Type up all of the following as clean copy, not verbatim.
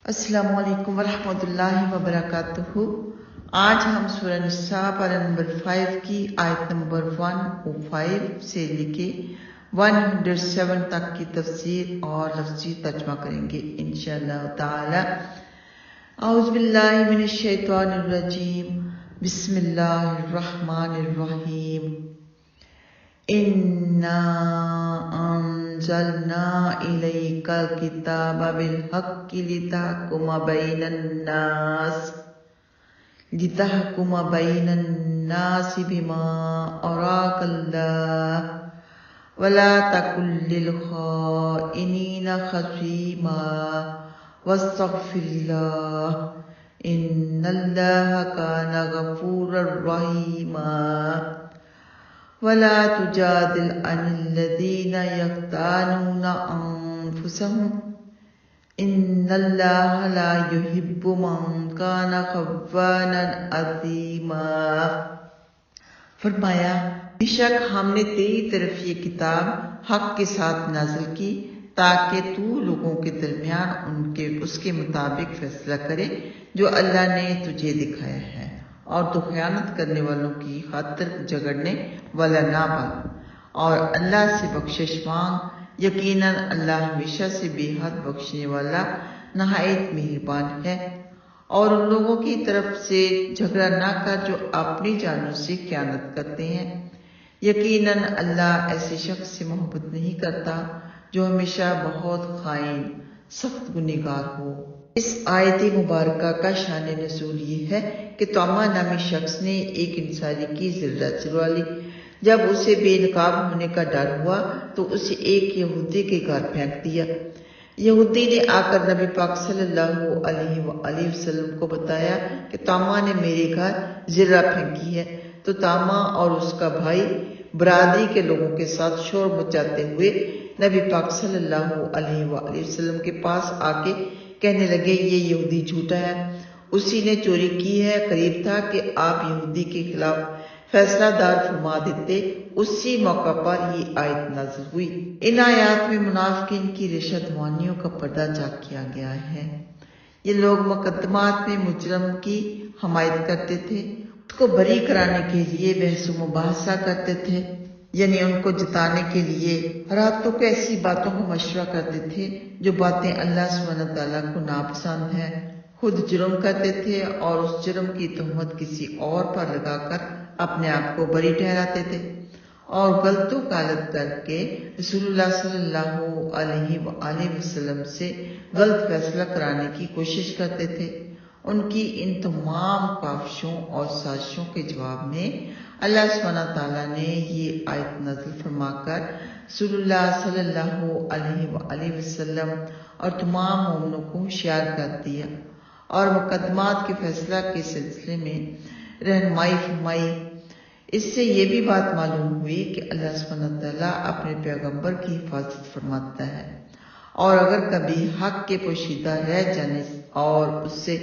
السلام علیکم ورحمۃ اللہ وبرکاتہ۔ آج ہم سورہ نساء پارہ نمبر 5 کی آیت نمبر 105 سے لے کے 107 تک کی تفسیر اور لفظی ترجمہ کریں گے انشاءاللہ تعالی۔ اعوذ باللہ من الشیطان الرجیم، بسم اللہ الرحمن الرحیم۔ اِنَّا أَنزَلْنَا إِلَيْكَ الْكِتَابَ بِالْحَقِّ لِتَحْكُمَ بَيْنَ النَّاسِ بِمَا أَرَاكَ اللَّهُ وَلَا تَكُن لِّلْخَائِنِينَ خَصِيمًا وَاسْتَغْفِرِ اللَّهَ إِنَّ اللَّهَ كَانَ غَفُورًا رَّحِيمًا۔ وَلَا تُجَادِلْ عَنِ الَّذِينَ يَخْتَانُونَ أَنفُسَهُمْ إِنَّ اللَّهَ لَا يُحِبُّ مَن كَانَ خَوَّانًا أَثِيمًا۔ فرمایا، بے شک ہم نے تیری طرف یہ کتاب حق کے ساتھ نازل کی تاکہ تو لوگوں کے درمیان اس کے مطابق فیصلہ کرے جو اللہ نے تجھے دکھایا ہے، اور تو خیانت کرنے والوں کی خاطر جھگڑنے والا نہ بن، اور اللہ سے بخشش مانگ، یقیناً اللہ ہمیشہ سے بے حد بخشنے والا نہایت مہربان ہے۔ اور ان لوگوں کی طرف سے جھگڑا نہ کر جو اپنی جانوں سے خیانت کرتے ہیں، یقیناً اللہ ایسے شخص سے محبت نہیں کرتا جو ہمیشہ بہت خائن سخت گنہگار ہو۔ اس آیت مبارکہ کا شان نزول یہ ہے کہ طعمہ نامی شخص نے ایک انصاری کی ذرہ چروا لی۔ جب اسے بے نقاب ہونے کا ڈر ہوا تو اسے ایک یہودی کے گھر پھینک دیا۔ یہودی نے آ کر نبی پاک صلی اللہ علیہ وآلہ وسلم کو بتایا کہ طعمہ نے میرے گھر ذرہ پھینکی ہے، تو طعمہ اور اس کا بھائی برادری کے لوگوں کے ساتھ شور مچاتے ہوئے نبی پاک صلی اللہ علیہ وآلہ وسلم کے پاس آ کے کہنے لگے، یہ یہودی جھوٹا ہے، اسی نے چوری کی ہے، قریب تھا کہ آپ یہودی کے خلاف فیصلہ دار فرما دیتے۔ اسی موقع پر یہ آیت نازل ہوئی۔ ان آیات میں منافقین کی رشوت خوریوں کا پردہ چاک کیا گیا ہے۔ یہ لوگ مقدمات میں مجرم کی حمایت کرتے تھے، اس کو بری کرانے کے لیے بحث و مباحثہ کرتے تھے، یعنی ان کو جتانے کے لیے راتوں کو ایسی باتوں کو مشورہ کرتے تھے جو باتیں اللہ سبحانہ تعالیٰ کو ناپسند ہیں، خود جرم کرتے تھے اور اس جرم کی تہمت کسی اور پر لگا کر اپنے آپ کو بری ٹھہراتے تھے، اور غلط وکالت کر کے رسول اللہ صلی اللہ علیہ وآلہ وسلم سے غلط فیصلہ کرانے کی کوشش کرتے تھے۔ ان کی ان تمام کاوشوں اور سازشوں کے جواب میں اللہ سبحانہ تعالیٰ نے یہ آیت نازل فرما کر رسول اللہ صلی اللہ علیہ وآلہ وسلم اور تمام مومنوں کو ہوشیار کر دیا اور مقدمات کے فیصلہ کے سلسلے میں رہنمائی فرمائی۔ اس سے یہ بھی بات معلوم ہوئی کہ اللہ سبحانہ تعالیٰ اپنے پیغمبر کی حفاظت فرماتا ہے، اور اگر کبھی حق کے پوشیدہ رہ جانے اور اس سے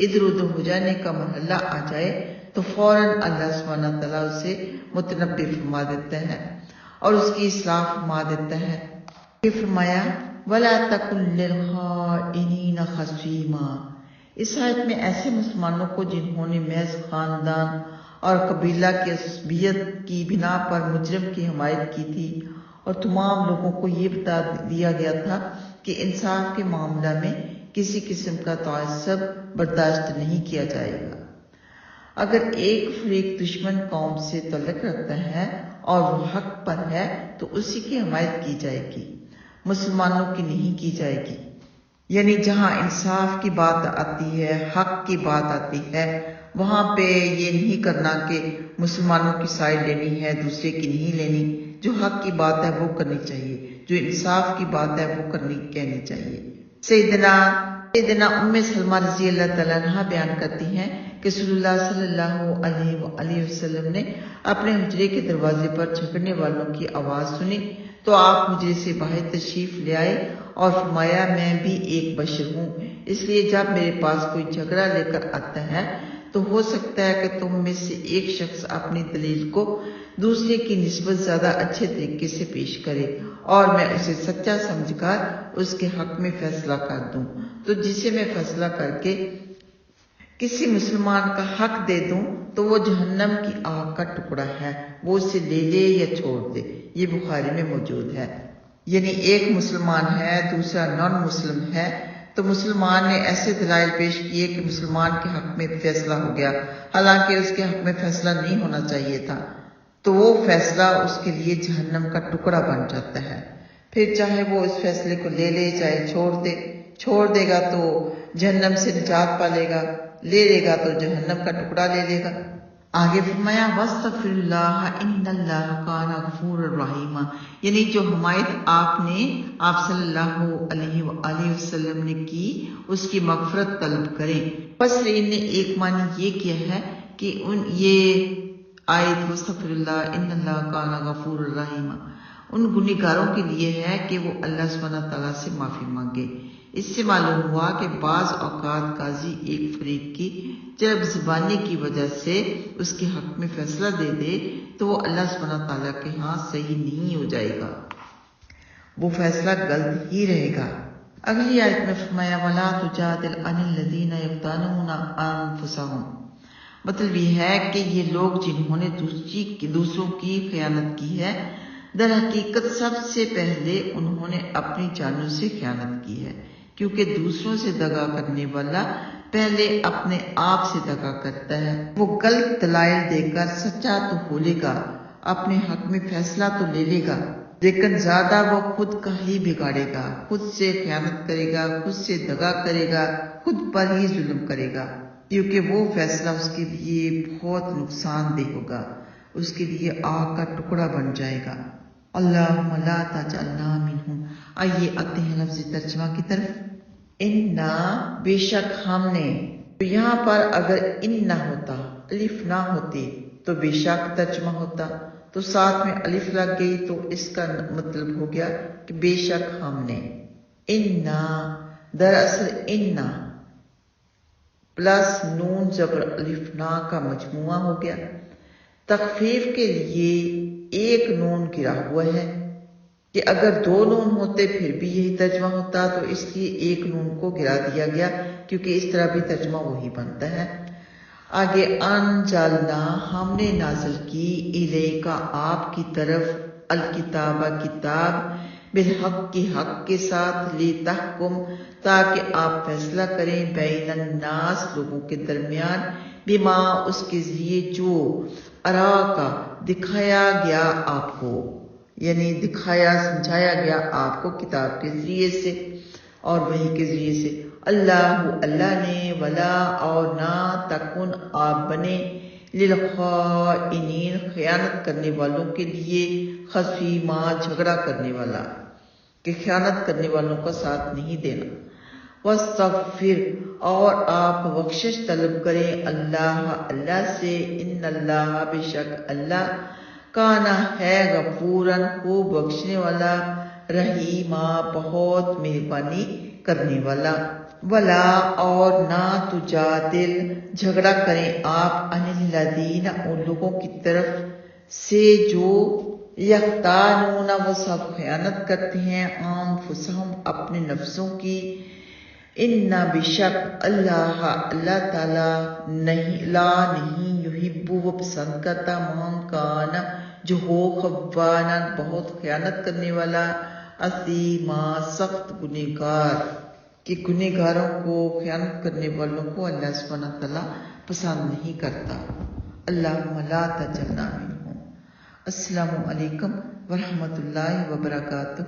ادھر ادھر ہو جانے کا مرحلہ آ جائے تو فوراً اللہ سبحانہ تعالیٰ اسے متنبہ فرما دیتا ہے اور اس کی اصلاح فرما دیتا ہے۔ یہ فرمایا، وَلَا تَكُن لِّلْخَائِنِينَ خَصِيمًا۔ اس آیت میں ایسے مسلمانوں کو جنہوں نے محض خاندان اور قبیلہ کی عصبیت کی بنا پر مجرم کی حمایت کی تھی، اور تمام لوگوں کو یہ بتا دیا گیا تھا کہ انصاف کے معاملہ میں کسی قسم کا تعصب برداشت نہیں کیا جائے گا۔ اگر ایک فریق دشمن قوم سے تعلق رکھتا ہے اور وہ حق پر ہے تو اسی کی حمایت کی جائے گی، مسلمانوں کی نہیں کی جائے گی۔ یعنی جہاں انصاف کی بات آتی ہے، حق کی بات آتی ہے، وہاں پہ یہ نہیں کرنا کہ مسلمانوں کی سائڈ لینی ہے، دوسرے کی نہیں لینی۔ جو حق کی بات ہے وہ کرنی چاہیے، جو انصاف کی بات ہے وہ کہنی چاہیے۔ سیدنا ام سلمہ رضی اللہ تعالیٰ عنہا بیان کرتی ہیں کہ رسول اللہ صلی اللہ علیہ وآلہ وسلم نے اپنے حجرے کے دروازے پر جھگڑنے والوں کی آواز سنی تو آپ حجرے سے باہر تشریف لے آئے اور فرمایا، میں بھی ایک بشر ہوں، اس لیے جب میرے پاس کوئی جھگڑا لے کر آتا ہے تو ہو سکتا ہے کہ تم میں سے ایک شخص اپنی دلیل کو دوسرے کی نسبت زیادہ اچھے طریقے سے پیش کرے اور میں اسے سچا سمجھ کر اس کے حق میں فیصلہ کر دوں، تو جسے میں فیصلہ کر کے کسی مسلمان کا حق دے دوں تو وہ جہنم کی آگ کا ٹکڑا ہے، وہ اسے لے لے یا چھوڑ دے۔ یہ بخاری میں موجود ہے۔ یعنی ایک مسلمان ہے، دوسرا نان مسلم ہے، تو مسلمان نے ایسے دلائل پیش کیے کہ مسلمان کے حق میں فیصلہ ہو گیا، حالانکہ اس کے حق میں فیصلہ نہیں ہونا چاہیے تھا، تو وہ فیصلہ اس کے لیے جہنم کا ٹکڑا بن جاتا ہے۔ پھر چاہے وہ اس فیصلے کو لے لے چاہے چھوڑ دے گا تو جہنم سے نجات پا لے گا، لے لے گا تو جہنم کا ٹکڑا لے لے گا۔ آگے فرمایا وَاسْتَغْفِرِ اللَّهَ إِنَّ اللَّهَ كَانَ غَفُورًا رَحِيمًا، یعنی جو حمایت آپ صلی اللہ علیہ وآلہ وسلم نے کی اس کی مغفرت طلب کریں۔ مفسرین نے ایک معنی یہ کیا ہے کہ یہ آیت وَاسْتَغْفِرِ اللَّهَ إِنَّ اللَّهَ كَانَ غَفُورًا رَحِيمًا ان گنہگاروں کے لیے ہے کہ وہ اللہ سبحانہ تعالیٰ سے معافی مانگے۔ اس سے معلوم ہوا کہ بعض اوقات قاضی ایک فریق کی جب زبانی کی وجہ سے اس کے حق میں فیصلہ دے دے تو وہ اللہ سبحانہ تعالیٰ کے ہاں صحیح نہیں ہو جائے گا، وہ فیصلہ غلط ہی رہے گا۔ اگلی آیت میں فرمایا وَلَا تُجَادِلْ عَنِ الَّذِينَ يَخْتَانُونَ أَنفُسَهُمْ، مطلب یہ ہے کہ یہ لوگ جنہوں نے دوسروں کی خیانت کی ہے، در حقیقت سب سے پہلے انہوں نے اپنی جانوں سے خیانت کی ہے، کیونکہ دوسروں سے دغا کرنے والا پہلے اپنے آپ سے دغا کرتا ہے۔ وہ غلط دلائل دے کر سچا تو بولے گا، اپنے حق میں فیصلہ تو لے لے گا، لیکن زیادہ وہ خود کا ہی بگاڑے گا، خود سے خیانت کرے گا، خود سے دغا کرے گا، خود پر ہی ظلم کرے گا، کیونکہ وہ فیصلہ اس کے لیے بہت نقصان دہ ہوگا، اس کے لیے آگ کا ٹکڑا بن جائے گا۔ اللہم لا تجعلنا منہم۔ آئیے آتے ہیں لفظ ترجمہ کی طرف۔ انا، بے شک ہم نے، تو یہاں پر اگر ان نہ ہوتا، الف نہ ہوتی تو بے شک ترجمہ ہوتا، تو ساتھ میں الف لگ گئی تو اس کا مطلب ہو گیا کہ بے شک ہم نے۔ انا، دراصل انا پلس نون زبر الف نا کا مجموعہ ہو گیا۔ تخفیف کے لیے ایک نون گرا ہوا ہے کہ اگر دو نون ہوتے پھر بھی یہی ترجمہ ہوتا، تو اس لیے ایک نون کو گرا دیا گیا، کیونکہ اس طرح بھی ترجمہ وہی بنتا ہے۔ آگے انزلنا، ہم نے نازل کی، الیک، آپ کی طرف، الکتاب، کتاب، بالحق کی حق کے ساتھ، لتحکم، تاکہ آپ فیصلہ کریں، بین الناس، لوگوں کے درمیان، بما، اس کے ذریعے جو، اراکا، دکھایا گیا آپ کو، یعنی دکھایا سمجھایا گیا آپ کو کتاب کے ذریعے سے اور وحی کے ذریعے سے۔ اللہ نے، ولا، اور نہ، تکن، آپ بنے، للخائنین، خیانت کرنے والوں کے لیے، خصیما، جھگڑا کرنے والا، کہ خیانت کرنے والوں کا ساتھ نہیں دینا۔ واستغفر، اور آپ بخشش طلب کریں، اللہ سے، ان اللہ، بے شک اللہ، کانا ہے، غفوراً، خوب بخشنے والا، رحیما، بہت مہربانی کرنے والا۔ ولا، اور نہ، تجادل، جھگڑا کریں آپ، عن الذین، ان لوگوں کی طرف سے جو، یختانون، وہ سب خیانت کرتے ہیں، انفسہم، اپنے نفسوں کی، ان، بے شک اللہ تعالیٰ، نہیں، یحب، وہ پسند کرتا، من کان، جو ہو، خوانا، بہت خیانت کرنے والا، اثیما، سخت گنہگار، کہ گنہگاروں کو، خیانت کرنے والوں کو اللہ سبحانہ تعالیٰ پسند نہیں کرتا۔ اللہم لا تجعلنا منہم۔ السلام علیکم ورحمۃ اللہ وبرکاتہ۔